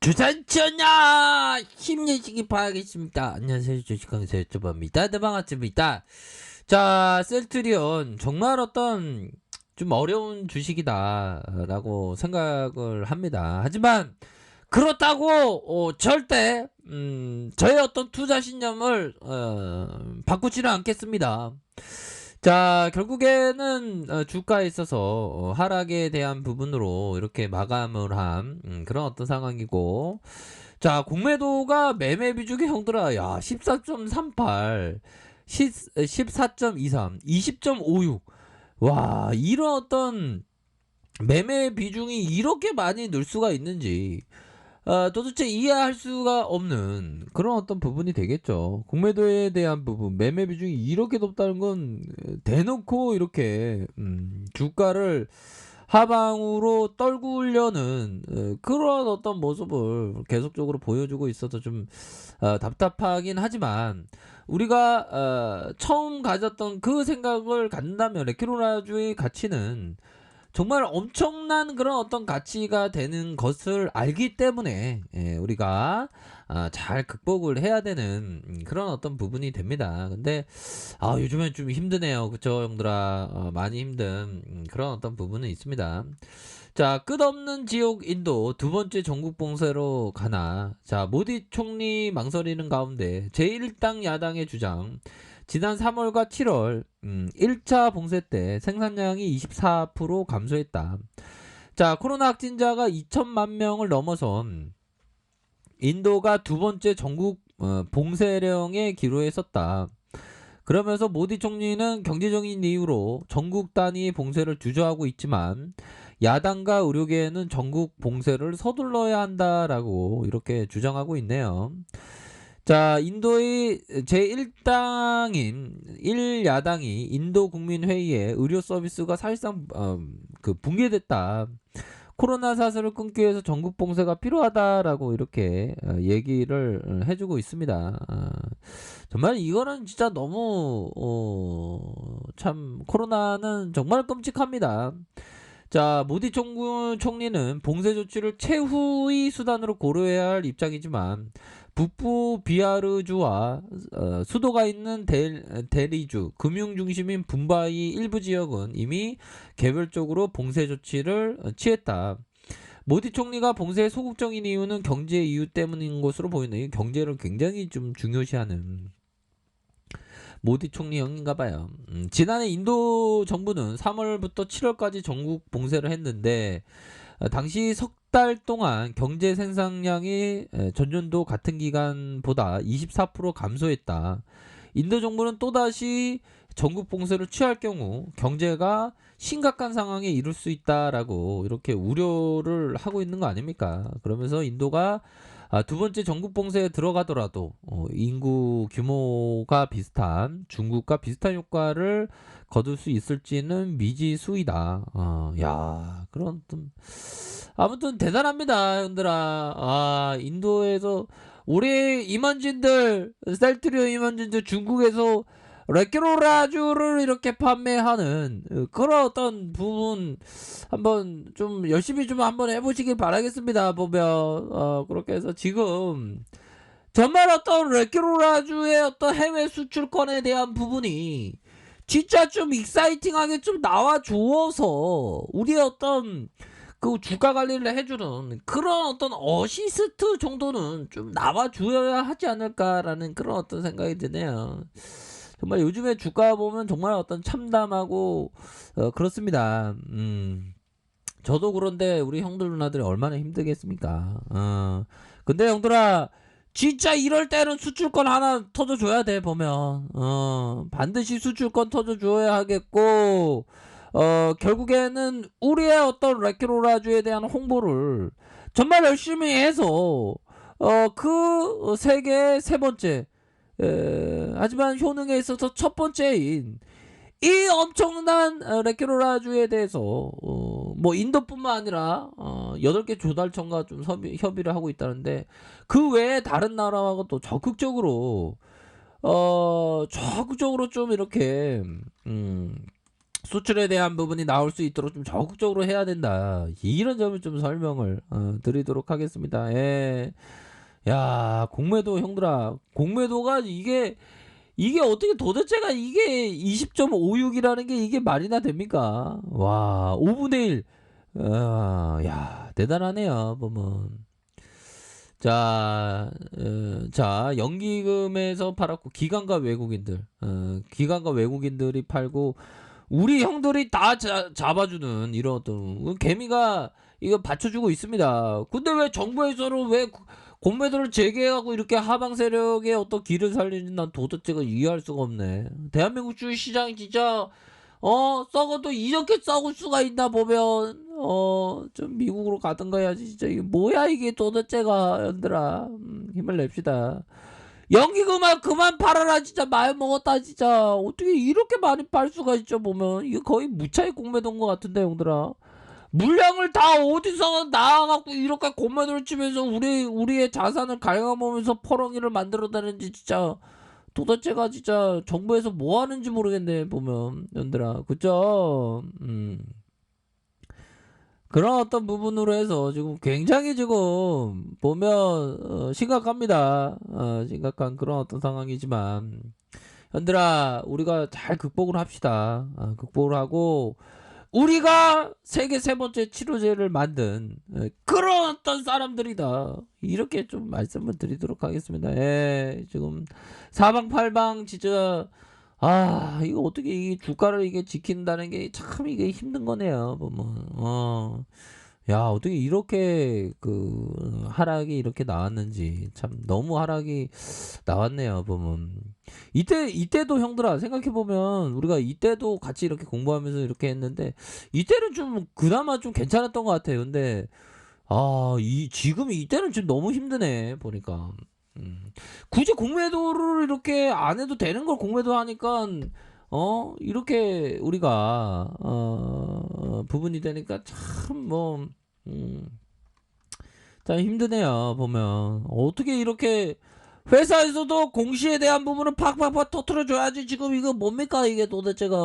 주산천야 힘내시기 바라겠습니다. 안녕하세요, 주식강사 유튜버입니다. 네, 반갑습니다. 자, 셀트리온 정말 어떤 좀 어려운 주식이다 라고 생각을 합니다. 하지만 그렇다고 절대 저의 어떤 투자 신념을 바꾸지는 않겠습니다. 자, 결국에는 주가에 있어서 하락에 대한 부분으로 이렇게 마감을 한 그런 어떤 상황이고, 자, 공매도가 매매 비중이 형들아, 야, 14.38, 14.23, 20.56. 와, 이런 어떤 매매 비중이 이렇게 많이 늘 수가 있는지 도대체 이해할 수가 없는 그런 어떤 부분이 되겠죠. 공매도에 대한 부분, 매매 비중이 이렇게 높다는 건 대놓고 이렇게 주가를 하방으로 떨구려는 그런 어떤 모습을 계속적으로 보여주고 있어서 좀 답답하긴 하지만, 우리가 처음 가졌던 그 생각을 갖는다면 레키로라주의 가치는 정말 엄청난 그런 어떤 가치가 되는 것을 알기 때문에 우리가 잘 극복을 해야 되는 그런 어떤 부분이 됩니다. 근데 요즘엔 좀 힘드네요. 그쵸, 형들아? 많이 힘든 그런 어떤 부분은 있습니다. 자, 끝없는 지옥 인도 두 번째 전국 봉쇄로 가나. 자, 모디 총리 망설이는 가운데 제1당 야당의 주장, 지난 3월과 7월 1차 봉쇄 때 생산량이 24% 감소했다. 자, 코로나 확진자가 2천만 명을 넘어선 인도가 두 번째 전국 봉쇄령에 기로했었다. 그러면서 모디 총리는 경제적인 이유로 전국 단위 봉쇄를 주저하고 있지만, 야당과 의료계는 전국 봉쇄를 서둘러야 한다라고 이렇게 주장하고 있네요. 자, 인도의 제1당인 1야당이 인도 국민회의에 의료 서비스가 사실상 붕괴됐다, 코로나 사슬을 끊기 위해서 전국 봉쇄가 필요하다라고 이렇게 얘기를 해주고 있습니다. 정말 이거는 진짜 너무 참 코로나는 정말 끔찍합니다. 자, 모디 총리는 봉쇄 조치를 최후의 수단으로 고려해야 할 입장이지만, 북부 비하르주와 수도가 있는 델리주, 금융 중심인 붐바이 일부 지역은 이미 개별적으로 봉쇄 조치를 취했다. 모디 총리가 봉쇄의 소극적인 이유는 경제 이유 때문인 것으로 보이는, 경제를 굉장히 좀 중요시하는 모디 총리형인가 봐요. 지난해 인도 정부는 3월부터 7월까지 전국 봉쇄를 했는데, 당시 석 달 동안 경제 생산량이 전년도 같은 기간보다 24% 감소했다. 인도 정부는 또다시 전국 봉쇄를 취할 경우 경제가 심각한 상황에 이를 수 있다라고 이렇게 우려를 하고 있는 거 아닙니까? 그러면서 인도가 두 번째 전국 봉쇄에 들어가더라도 인구 규모가 비슷한 중국과 비슷한 효과를 거둘 수 있을지는 미지수이다. 야, 그런 아무튼 대단합니다, 형들아. 인도에서 올해 임원진들, 셀트리오 임원진들 중국에서 레키로라주를 이렇게 판매하는 그런 어떤 부분 한번 좀 열심히 좀 한번 해보시길 바라겠습니다. 보면 그렇게 해서 지금 정말 어떤 레키로라주의 어떤 해외 수출권에 대한 부분이 진짜 좀 익사이팅하게 좀 나와 주어서 우리의 어떤 그 주가 관리를 해주는 그런 어떤 어시스트 정도는 좀 나와줘야 하지 않을까라는 그런 어떤 생각이 드네요. 정말 요즘에 주가 보면 정말 어떤 참담하고 그렇습니다. 저도 그런데 우리 형들 누나들이 얼마나 힘들겠습니까? 근데 형들아, 진짜 이럴 때는 수출권 하나 터져줘야 돼. 보면 반드시 수출권 터져줘야 하겠고, 결국에는 우리의 어떤 레키로라주에 대한 홍보를 정말 열심히 해서 그 세계의 세 번째, 하지만 효능에 있어서 첫 번째인 이 엄청난 레키로라주에 대해서 뭐 인도뿐만 아니라 8개 조달청과 좀 협의를 하고 있다는데, 그 외에 다른 나라하고 또 적극적으로 좀 이렇게 수출에 대한 부분이 나올 수 있도록 좀 적극적으로 해야 된다. 이런 점을 좀 설명을 드리도록 하겠습니다. 예. 야, 공매도 형들아. 공매도가 이게 어떻게 도대체가 이게 20.56이라는 게 이게 말이나 됩니까? 와, 5분의 1. 야, 대단하네요, 보면. 자, 자, 연기금에서 팔았고, 기관과 외국인들이 팔고, 우리 형들이 다 잡아주는 이런 어떤 개미가 이거 받쳐주고 있습니다. 근데 왜 정부에서는 왜 공매도를 재개하고 이렇게 하방 세력의 어떤 길을 살리는지 난 도대체가 이해할 수가 없네. 대한민국 주식시장이 진짜 썩어도 이렇게 썩을 수가 있나 보면 좀 미국으로 가든가 해야지. 진짜 이게 뭐야 이게 도대체가. 연들아 힘을 냅시다. 그만 팔아라. 진짜 마음 먹었다. 진짜 어떻게 이렇게 많이 팔 수가 있죠. 보면 이거 거의 무차익 공매도인 것 같은데 형들아. 물량을 다 어디서 나와갖고 이렇게 공매도를 치면서 우리의 자산을 갉아먹으면서 퍼렁이를 만들어다는지 진짜 도대체가 진짜 정부에서 뭐 하는지 모르겠네. 보면 연들아 그죠. 그런 어떤 부분으로 해서 지금 굉장히 지금 보면 심각합니다. 심각한 그런 어떤 상황이지만 현들아 우리가 잘 극복을 합시다. 극복을 하고 우리가 세계 세 번째 치료제를 만든 그런 어떤 사람들이다. 이렇게 좀 말씀을 드리도록 하겠습니다. 예, 지금 사방팔방 진짜 이거 어떻게 이 주가를 이게 지킨다는 게 참 이게 힘든 거네요. 보면 야, 어떻게 이렇게 하락이 이렇게 나왔는지 참 너무 하락이 나왔네요. 보면 이때도 형들아 생각해 보면 우리가 이때도 같이 이렇게 공부하면서 이렇게 했는데 이때는 좀 그나마 좀 괜찮았던 것 같아요. 근데 지금 이때는 좀 너무 힘드네 보니까. 굳이 공매도를 이렇게 안 해도 되는 걸 공매도 하니까 이렇게 우리가 부분이 되니까 참 힘드네요. 보면 어떻게 이렇게 회사에서도 공시에 대한 부분을 팍팍팍 터트려 줘야지. 지금 이거 뭡니까 이게 도대체가.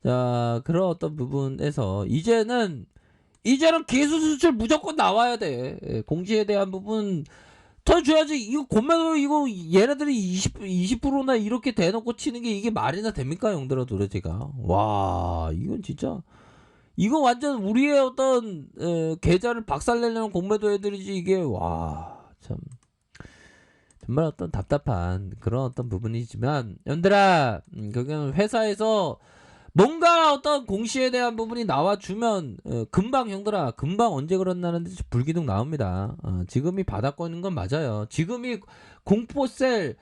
자, 그런 어떤 부분에서 이제는 기술 수출 무조건 나와야 돼. 공시에 대한 부분 터줘야지. 이거 공매도 이거 얘네들이 20%나 이렇게 대놓고 치는 게 이게 말이나 됩니까 형들아 도대체가. 와, 이건 진짜 이거 완전 우리의 어떤 계좌를 박살내려는 공매도 애들이지 이게. 와, 참 정말 어떤 답답한 그런 어떤 부분이지만 연들아 그냥 회사에서 뭔가 어떤 공시에 대한 부분이 나와주면 금방 형들아 금방 언제 그런다는 듯이 불기둥 나옵니다. 지금이 바닥권인 건 맞아요. 지금이 공포셀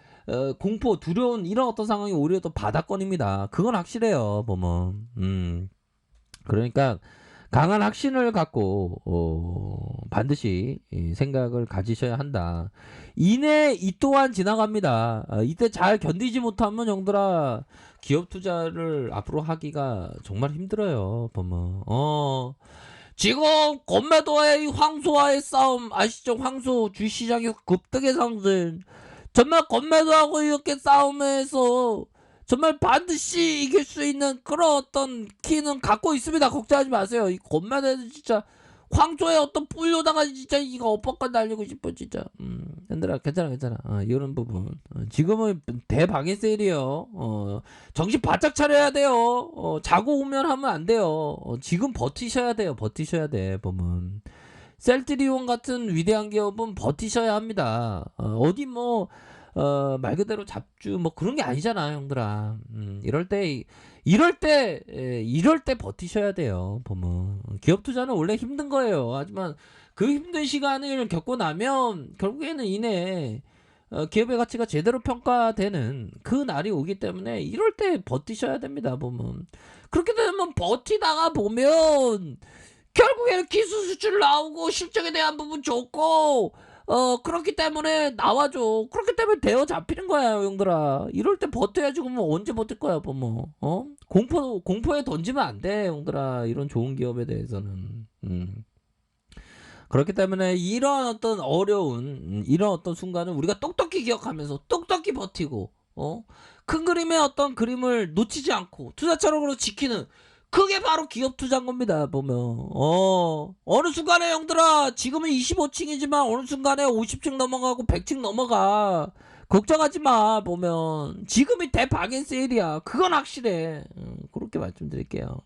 공포 두려운 이런 어떤 상황이 오히려 더 바닥권입니다. 그건 확실해요. 보면 그러니까 강한 확신을 갖고 반드시 생각을 가지셔야 한다. 이 또한 지나갑니다. 이때 잘 견디지 못하면 형들아 기업 투자를 앞으로 하기가 정말 힘들어요. 보면 지금 건매도의 황소와의 싸움 아시죠? 황소 주시장이 급등의 상승. 정말 건매도하고 이렇게 싸움에서 정말 반드시 이길 수 있는 그런 어떤 키는 갖고 있습니다. 걱정하지 마세요. 이 건매도는 진짜 황소의 어떤 뿔로다가 진짜 이거 엇박가 날리고 싶어 진짜. 얘들아 괜찮아. 이런 부분 지금은 대방해 세일이에요. 정신 바짝 차려야 돼요. 자고 오면 하면 안 돼요. 지금 버티셔야 돼요. 버티셔야 돼. 보면 셀트리온 같은 위대한 기업은 버티셔야 합니다. 어디 말 그대로 잡주 그런 게 아니잖아 형들아. 이럴 때 버티셔야 돼요. 보면 기업 투자는 원래 힘든 거예요. 하지만 그 힘든 시간을 겪고 나면 결국에는 기업의 가치가 제대로 평가되는 그 날이 오기 때문에 이럴 때 버티셔야 됩니다. 보면 그렇게 되면 버티다가 보면 결국에는 기술 수출 나오고 실적에 대한 부분 좋고 그렇기 때문에 나와줘. 그렇기 때문에 대어 잡히는 거야 형들아. 이럴 때 버텨야지. 그러면 언제 버틸 거야 보면 공포에 던지면 안 돼 형들아. 이런 좋은 기업에 대해서는. 그렇기 때문에 이런 어떤 어려운 이런 어떤 순간은 우리가 똑똑히 기억하면서 똑똑히 버티고 큰 그림의 어떤 그림을 놓치지 않고 투자처럼으로 지키는 그게 바로 기업 투자인 겁니다. 보면 어느 순간에 형들아 지금은 25층이지만 어느 순간에 50층 넘어가고 100층 넘어가. 걱정하지 마. 보면 지금이 대박인 세일이야. 그건 확실해. 그렇게 말씀드릴게요.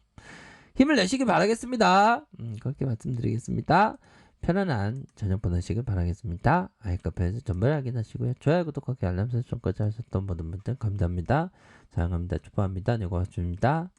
힘을 내시길 바라겠습니다. 그렇게 말씀드리겠습니다. 편안한 저녁 보내시길 바라겠습니다. 아이카페에서 전부 확인하시고요. 좋아요, 구독하기, 알람 설정까지 하셨던 모든 분들 감사합니다. 사랑합니다. 축복합니다. 네, 고맙습니다.